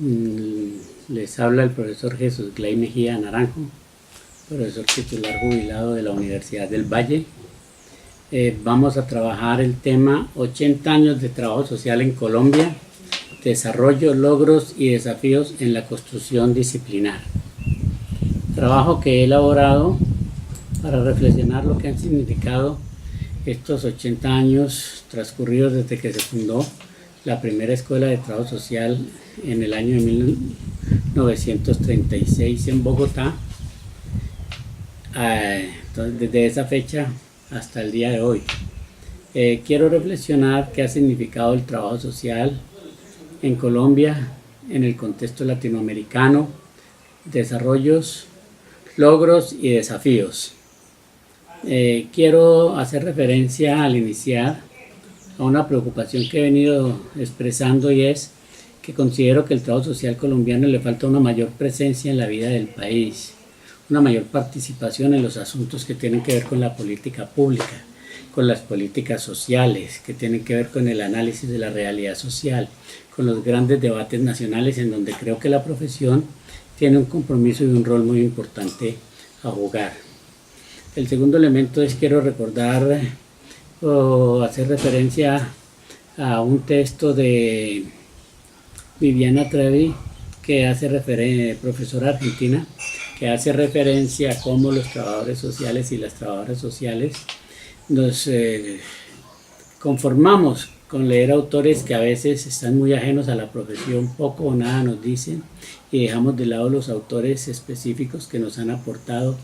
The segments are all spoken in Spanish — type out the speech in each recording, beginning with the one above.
Les habla el profesor Jesús Gley Mejía Naranjo, profesor titular jubilado de la Universidad del Valle. Vamos a trabajar el tema 80 años de trabajo social en Colombia, desarrollo, logros y desafíos en la construcción disciplinar. Trabajo que he elaborado para reflexionar lo que han significado estos 80 años transcurridos desde que se fundó la primera escuela de trabajo social en el año de 1936 en Bogotá. Entonces, desde esa fecha hasta el día de hoy. Quiero reflexionar qué ha significado el trabajo social en Colombia, en el contexto latinoamericano, desarrollos, logros y desafíos. Quiero hacer referencia al iniciar a una preocupación que he venido expresando, y es que considero que el trabajo social colombiano le falta una mayor presencia en la vida del país, una mayor participación en los asuntos que tienen que ver con la política pública, con las políticas sociales, que tienen que ver con el análisis de la realidad social, con los grandes debates nacionales en donde creo que la profesión tiene un compromiso y un rol muy importante a jugar. El segundo elemento es quiero recordar o hacer referencia a un texto de Viviana Trevi, que hace profesora argentina, que hace referencia a cómo los trabajadores sociales y las trabajadoras sociales nos conformamos con leer autores que a veces están muy ajenos a la profesión, poco o nada nos dicen, y dejamos de lado los autores específicos que nos han aportado,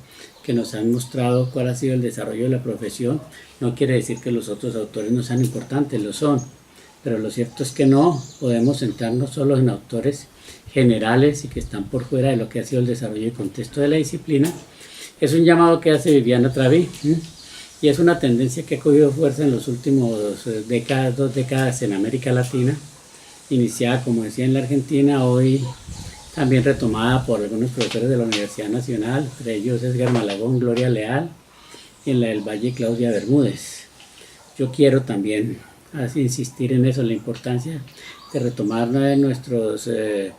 que nos han mostrado cuál ha sido el desarrollo de la profesión. No quiere decir que los otros autores no sean importantes, lo son, pero lo cierto es que no podemos centrarnos solo en autores generales y que están por fuera de lo que ha sido el desarrollo y contexto de la disciplina. Es un llamado que hace Viviana Trevi, y es una tendencia que ha cogido fuerza en los últimos dos décadas en América Latina, iniciada, como decía, en la Argentina, hoy también retomada por algunos profesores de la Universidad Nacional, entre ellos Edgar Malagón, Gloria Leal, y en la del Valle, Claudia Bermúdez. Yo quiero también insistir en eso, la importancia de retomar nuestros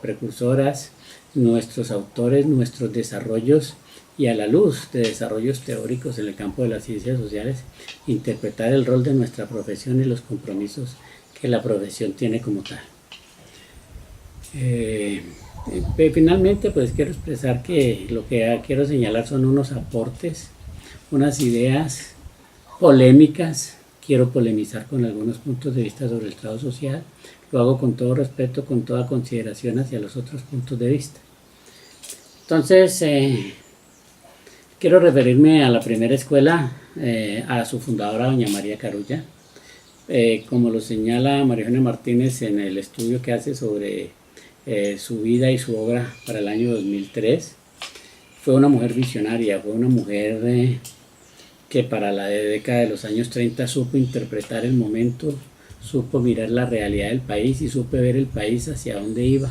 precursoras, nuestros autores, nuestros desarrollos, y a la luz de desarrollos teóricos en el campo de las ciencias sociales, interpretar el rol de nuestra profesión y los compromisos que la profesión tiene como tal. Finalmente, pues quiero expresar que lo que quiero señalar son unos aportes, unas ideas polémicas. Quiero polemizar con algunos puntos de vista sobre el trabajo social. Lo hago con todo respeto, con toda consideración hacia los otros puntos de vista. Entonces, quiero referirme a la primera escuela, a su fundadora, doña María Carulla. Como lo señala María Eugenia Martínez en el estudio que hace sobre su vida y su obra para el año 2003, fue una mujer visionaria, fue una mujer que para la década de los años 30 supo interpretar el momento, supo mirar la realidad del país y supo ver el país hacia dónde iba.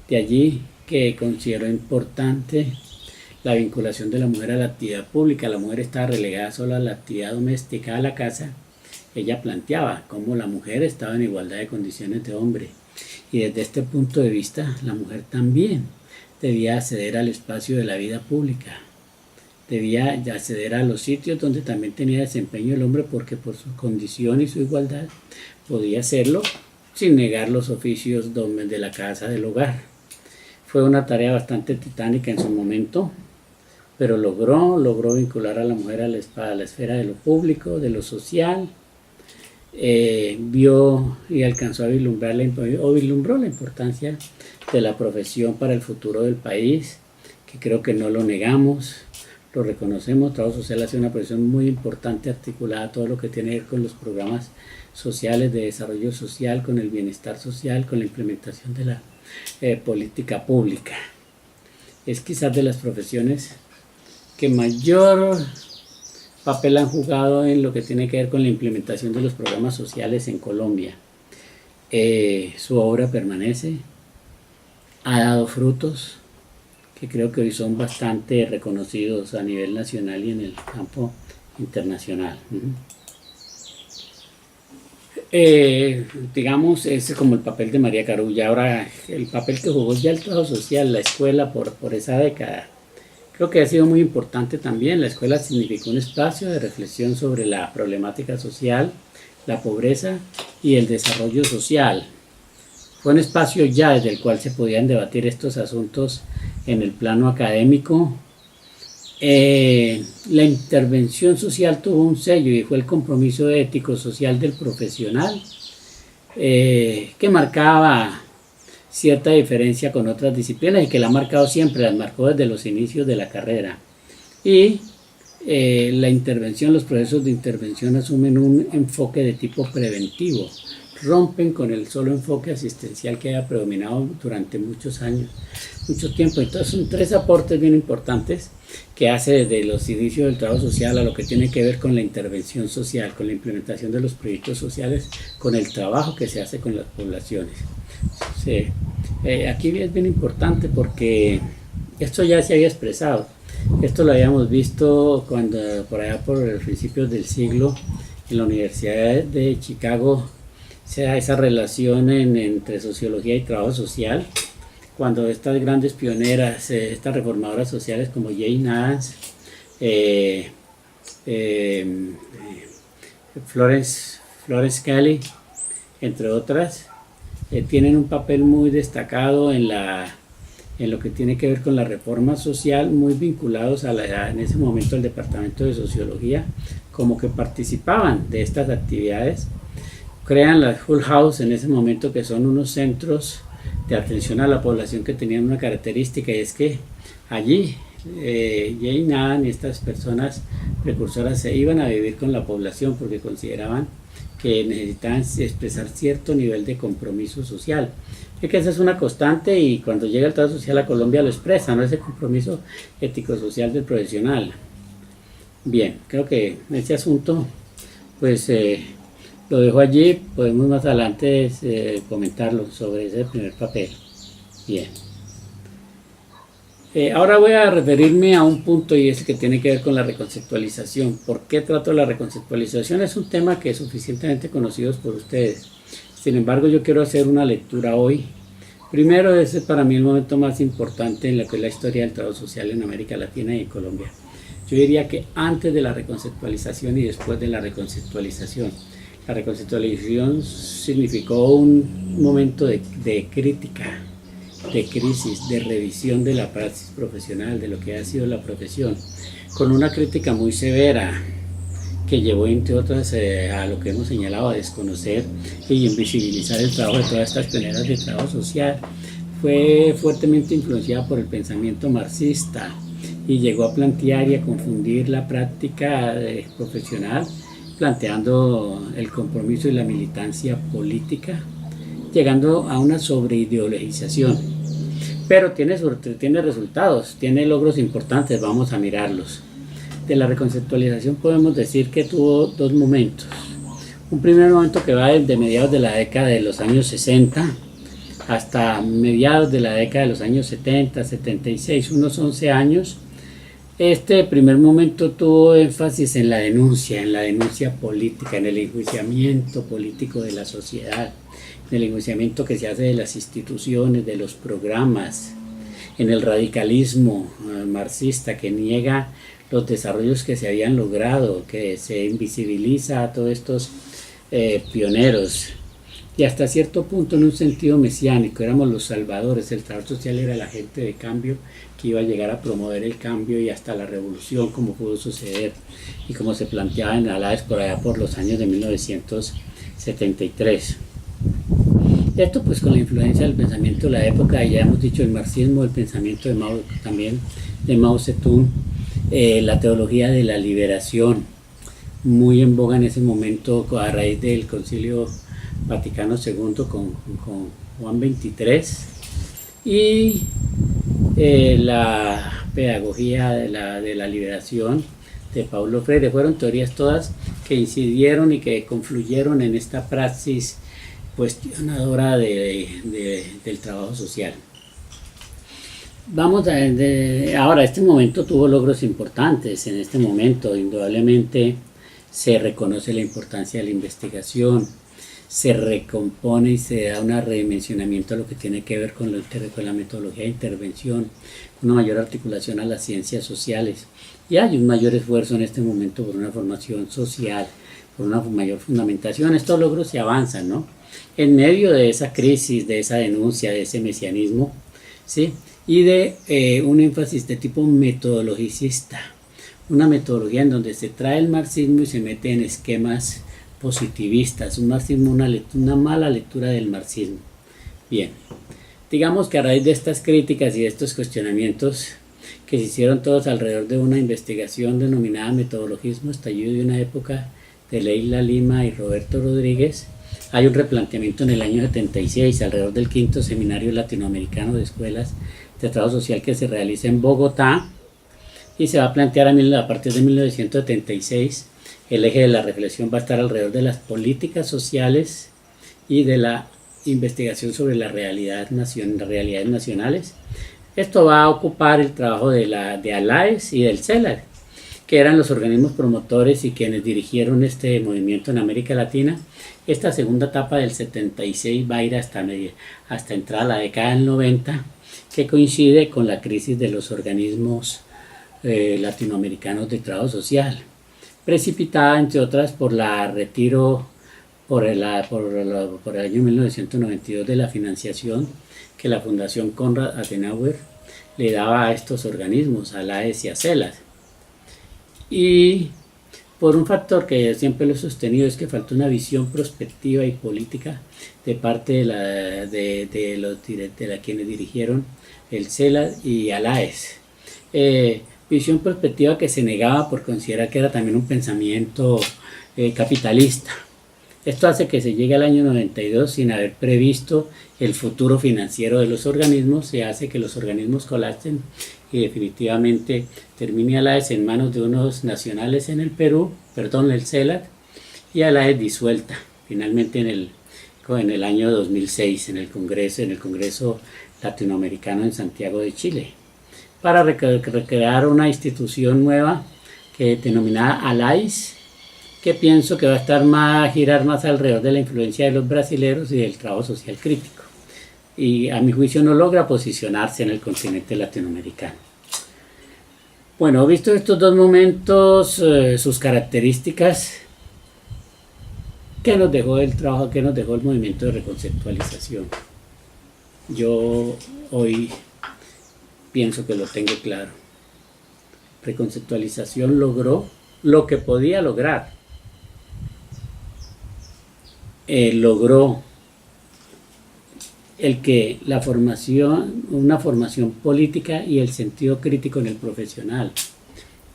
De allí que consideró importante la vinculación de la mujer a la actividad pública. La mujer estaba relegada solo a la actividad doméstica, a la casa. Ella planteaba cómo la mujer estaba en igualdad de condiciones de hombre, y desde este punto de vista la mujer también debía acceder al espacio de la vida pública, debía acceder a los sitios donde también tenía desempeño el hombre, porque por su condición y su igualdad podía hacerlo sin negar los oficios de la casa, del hogar. Fue una tarea bastante titánica en su momento, pero logró vincular a la mujer a la esfera de lo público, de lo social. Vio y alcanzó a vislumbró la importancia de la profesión para el futuro del país, que creo que no lo negamos, lo reconocemos. Trabajo social hace una profesión muy importante, articulada a todo lo que tiene que ver con los programas sociales de desarrollo social, con el bienestar social, con la implementación de la política pública. Es quizás de las profesiones que mayor papel han jugado en lo que tiene que ver con la implementación de los programas sociales en Colombia. Su obra permanece, ha dado frutos que creo que hoy son bastante reconocidos a nivel nacional y en el campo internacional. Digamos, ese es como el papel de María Carulla. Ahora, el papel que jugó ya el trabajo social, la escuela por esa década, creo que ha sido muy importante también. La escuela significó un espacio de reflexión sobre la problemática social, la pobreza y el desarrollo social. Fue un espacio ya desde el cual se podían debatir estos asuntos en el plano académico. La intervención social tuvo un sello y fue el compromiso ético social del profesional, que marcaba cierta diferencia con otras disciplinas y que la ha marcado siempre, las marcó desde los inicios de la carrera. Y la intervención, los procesos de intervención asumen un enfoque de tipo preventivo, rompen con el solo enfoque asistencial que haya predominado durante muchos años, mucho tiempo. Entonces son tres aportes bien importantes que hace desde los inicios del trabajo social a lo que tiene que ver con la intervención social, con la implementación de los proyectos sociales, con el trabajo que se hace con las poblaciones. Sí. Aquí es bien importante porque esto ya se había expresado. Esto lo habíamos visto cuando por allá por los principios del siglo en la Universidad de Chicago se da esa relación entre sociología y trabajo social, cuando estas grandes pioneras, estas reformadoras sociales como Jane Addams, Florence Kelley, entre otras, tienen un papel muy destacado en lo que tiene que ver con la reforma social, muy vinculados en ese momento al Departamento de Sociología, como que participaban de estas actividades. Crean las Hull House en ese momento, que son unos centros de atención a la población que tenían una característica, y es que allí Jane Addams y estas personas precursoras se iban a vivir con la población porque consideraban que necesitaban expresar cierto nivel de compromiso social. Es que esa es una constante y cuando llega el trabajo social a Colombia lo expresa, ¿no? Ese compromiso ético-social del profesional. Bien, creo que este asunto pues lo dejo allí, podemos más adelante comentarlo sobre ese primer papel. Bien. Ahora voy a referirme a un punto y es el que tiene que ver con la reconceptualización. ¿Por qué trato la reconceptualización? Es un tema que es suficientemente conocido por ustedes. Sin embargo, yo quiero hacer una lectura hoy. Primero, ese es para mí el momento más importante en lo que es la historia del trabajo social en América Latina y en Colombia. Yo diría que antes de la reconceptualización y después de la reconceptualización. La reconceptualización significó un momento de crítica, de crisis, de revisión de la praxis profesional, de lo que ha sido la profesión, con una crítica muy severa que llevó, entre otras, a lo que hemos señalado, a desconocer y invisibilizar el trabajo de todas estas pioneras de trabajo social. Fue fuertemente influenciada por el pensamiento marxista y llegó a plantear y a confundir la práctica profesional, planteando el compromiso y la militancia política, llegando a una sobreideologización. Pero tiene resultados, tiene logros importantes, vamos a mirarlos. De la reconceptualización podemos decir que tuvo dos momentos. Un primer momento que va desde mediados de la década de los años 60 hasta mediados de la década de los años 70, 76, unos 11 años. Este primer momento tuvo énfasis en la denuncia política, en el enjuiciamiento político de la sociedad, en el enjuiciamiento que se hace de las instituciones, de los programas, en el radicalismo marxista que niega los desarrollos que se habían logrado, que se invisibiliza a todos estos pioneros. Y hasta cierto punto, en un sentido mesiánico, éramos los salvadores, el trabajo social era el agente de cambio que iba a llegar a promover el cambio y hasta la revolución, como pudo suceder y como se planteaba en Aláez por allá por los años de 1973. Esto pues con la influencia del pensamiento de la época, ya hemos dicho el marxismo, el pensamiento de Mao, también de Mao Zedong, la teología de la liberación, muy en boga en ese momento a raíz del Concilio Vaticano II con Juan XXIII, y la pedagogía de la liberación de Paulo Freire. Fueron teorías todas que incidieron y que confluyeron en esta praxis cuestionadora del trabajo social. Ahora, este momento tuvo logros importantes. En este momento, indudablemente, se reconoce la importancia de la investigación, se recompone y se da un redimensionamiento a lo que tiene que ver con la metodología de intervención, una mayor articulación a las ciencias sociales. Y hay un mayor esfuerzo en este momento por una formación social, por una mayor fundamentación. Estos logros se avanzan, ¿no? En medio de esa crisis, de esa denuncia, de ese mesianismo, ¿sí? Y de un énfasis de tipo metodologicista, una metodología en donde se trae el marxismo y se mete en esquemas positivistas, un marxismo, una mala lectura del marxismo. Bien, digamos que a raíz de estas críticas y de estos cuestionamientos que se hicieron todos alrededor de una investigación denominada metodologismo, estallido de una época de Leila Lima y Roberto Rodríguez, hay un replanteamiento en el año 76 alrededor del quinto seminario latinoamericano de escuelas de trabajo social que se realiza en Bogotá, y se va a plantear a partir de 1976 el eje de la reflexión va a estar alrededor de las políticas sociales y de la investigación sobre las realidades nacionales. Esto va a ocupar el trabajo de ALAES y del CELAC, que eran los organismos promotores y quienes dirigieron este movimiento en América Latina. Esta segunda etapa del 76 va a ir hasta entrar a la década del 90, que coincide con la crisis de los organismos latinoamericanos de trabajo social, precipitada entre otras por la retiro por el año 1992 de la financiación que la Fundación Konrad Adenauer le daba a estos organismos, a la AES y a CELAC. Y por un factor que siempre lo he sostenido, es que falta una visión prospectiva y política de parte de quienes dirigieron el CELAC y ALAES. Visión prospectiva que se negaba por considerar que era también un pensamiento capitalista. Esto hace que se llegue al año 92 sin haber previsto el futuro financiero de los organismos, se hace que los organismos colapsen y definitivamente termine ALAES en manos de unos nacionales en el Perú, el CELAC, y ALAES disuelta finalmente en el año 2006 en el Congreso Latinoamericano en Santiago de Chile, para recrear una institución nueva que denominada ALAES, que pienso que va a girar más alrededor de la influencia de los brasileros y del trabajo social crítico. Y a mi juicio no logra posicionarse en el continente latinoamericano. Bueno, visto estos dos momentos, sus características, ¿qué nos dejó el trabajo, qué nos dejó el movimiento de reconceptualización? Yo hoy pienso que lo tengo claro. Reconceptualización logró lo que podía lograr. Logró una formación política y el sentido crítico en el profesional.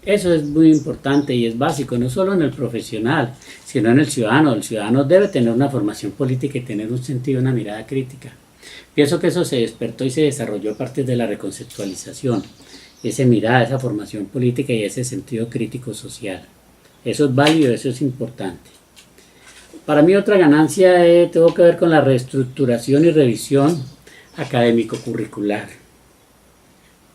Eso es muy importante y es básico, no solo en el profesional, sino en el ciudadano. El ciudadano debe tener una formación política y tener un sentido, una mirada crítica. Pienso que eso se despertó y se desarrolló a partir de la reconceptualización, esa mirada, esa formación política y ese sentido crítico social. Eso es válido, eso es importante. Para mí otra ganancia tuvo que ver con la reestructuración y revisión académico-curricular.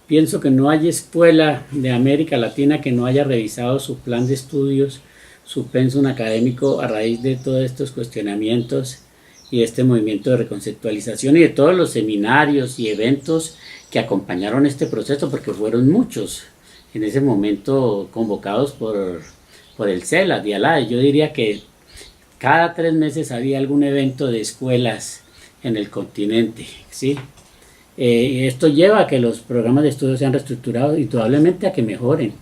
Pienso que no hay escuela de América Latina que no haya revisado su plan de estudios, su pensum académico a raíz de todos estos cuestionamientos y este movimiento de reconceptualización y de todos los seminarios y eventos que acompañaron este proceso, porque fueron muchos en ese momento convocados por el CELAC y ALAES. Yo diría que cada 3 meses había algún evento de escuelas en el continente, ¿sí? Esto lleva a que los programas de estudio sean reestructurados y probablemente a que mejoren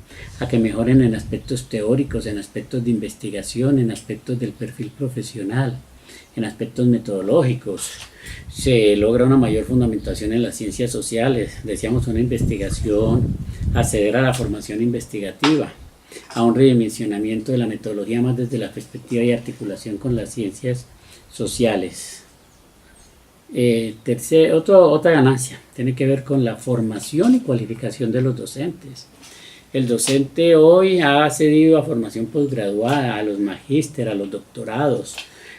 en aspectos teóricos, en aspectos de investigación, en aspectos del perfil profesional, en aspectos metodológicos. Se logra una mayor fundamentación en las ciencias sociales, decíamos una investigación, acceder a la formación investigativa, a un redimensionamiento de la metodología más desde la perspectiva y articulación con las ciencias sociales. Otra ganancia tiene que ver con la formación y cualificación de los docentes. El docente hoy ha accedido a formación posgraduada, a los magísteres, a los doctorados,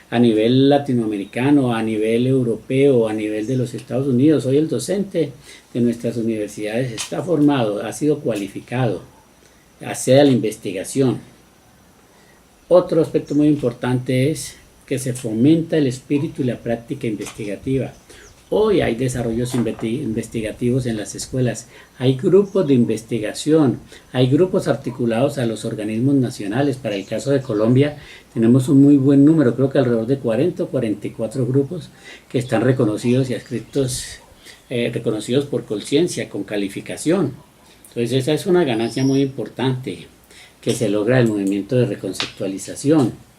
a nivel latinoamericano, a nivel europeo, a nivel de los Estados Unidos. Hoy el docente de nuestras universidades está formado, ha sido cualificado, accede a la investigación. Otro aspecto muy importante es que se fomenta el espíritu y la práctica investigativa. Hoy hay desarrollos investigativos en las escuelas, hay grupos de investigación, hay grupos articulados a los organismos nacionales. Para el caso de Colombia tenemos un muy buen número, creo que alrededor de 40 o 44 grupos que están reconocidos y adscritos, reconocidos por conciencia, con calificación. Entonces esa es una ganancia muy importante que se logra del movimiento de reconceptualización.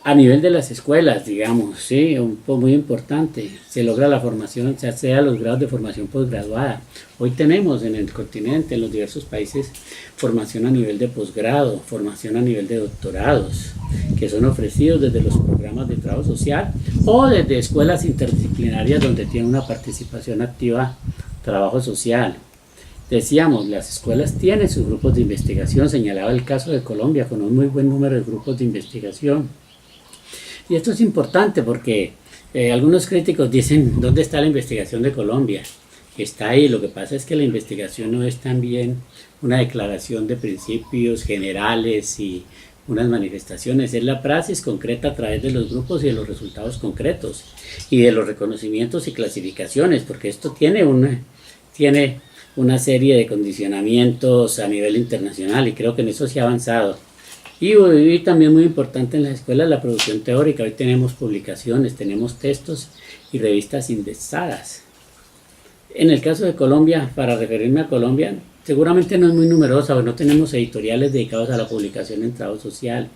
A nivel de las escuelas, digamos, sí, un poco muy importante, se logra la formación, se accede a los grados de formación posgraduada. Hoy tenemos en el continente, en los diversos países, formación a nivel de posgrado, formación a nivel de doctorados, que son ofrecidos desde los programas de trabajo social o desde escuelas interdisciplinarias donde tiene una participación activa trabajo social. Decíamos, las escuelas tienen sus grupos de investigación, señalaba el caso de Colombia, con un muy buen número de grupos de investigación. Y esto es importante porque algunos críticos dicen, ¿dónde está la investigación de Colombia? Está ahí, lo que pasa es que la investigación no es también una declaración de principios generales y unas manifestaciones, es la praxis concreta a través de los grupos y de los resultados concretos y de los reconocimientos y clasificaciones, porque esto tiene una serie de condicionamientos a nivel internacional y creo que en eso se ha avanzado. Y también muy importante en las escuelas la producción teórica. Hoy tenemos publicaciones, tenemos textos y revistas indexadas. En el caso de Colombia, para referirme a Colombia, seguramente no es muy numerosa, porque no tenemos editoriales dedicados a la publicación en trabajo social.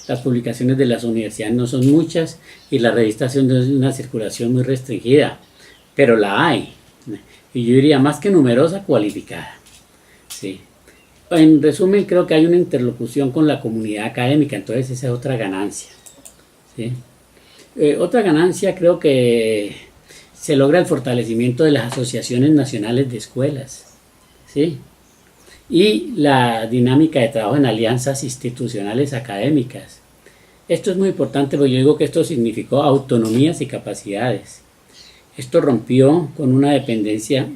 Las publicaciones de las universidades no son muchas y la revistas son de una circulación muy restringida, pero la hay. Y yo diría más que numerosa, cualificada. Sí. En resumen, creo que hay una interlocución con la comunidad académica, entonces esa es otra ganancia. ¿Sí? Otra ganancia creo que se logra el fortalecimiento de las asociaciones nacionales de escuelas. ¿Sí? Y la dinámica de trabajo en alianzas institucionales académicas. Esto es muy importante porque yo digo que esto significó autonomías y capacidades. Esto rompió con una dependencia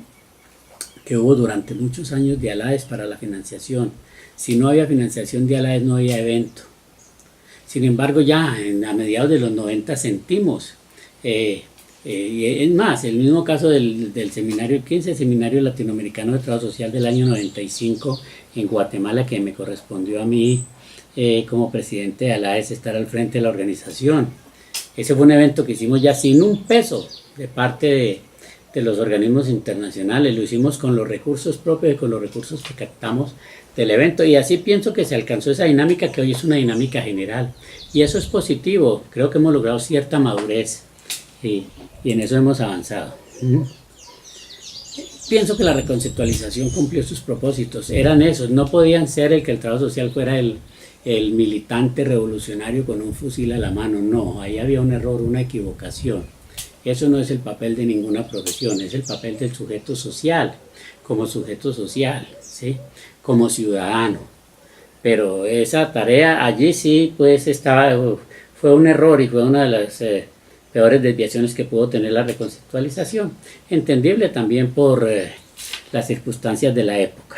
que hubo durante muchos años de ALAES para la financiación. Si no había financiación de ALAES no había evento. Sin embargo, ya a mediados de los 90 sentimos, y es más, el mismo caso del seminario 15, Seminario Latinoamericano de Trabajo Social del año 95 en Guatemala, que me correspondió a mí como presidente de ALAES estar al frente de la organización. Ese fue un evento que hicimos ya sin un peso de parte de los organismos internacionales, lo hicimos con los recursos propios y con los recursos que captamos del evento, y así pienso que se alcanzó esa dinámica que hoy es una dinámica general, y eso es positivo. Creo que hemos logrado cierta madurez y en eso hemos avanzado. Pienso que la reconceptualización cumplió sus propósitos, eran esos, no podían ser el que el trabajo social fuera el militante revolucionario con un fusil a la mano, no, ahí había un error, una equivocación. Eso no es el papel de ninguna profesión, es el papel del sujeto social, como sujeto social, ¿sí? Como ciudadano. Pero esa tarea allí sí, pues fue un error y fue una de las peores desviaciones que pudo tener la reconceptualización. Entendible también por las circunstancias de la época.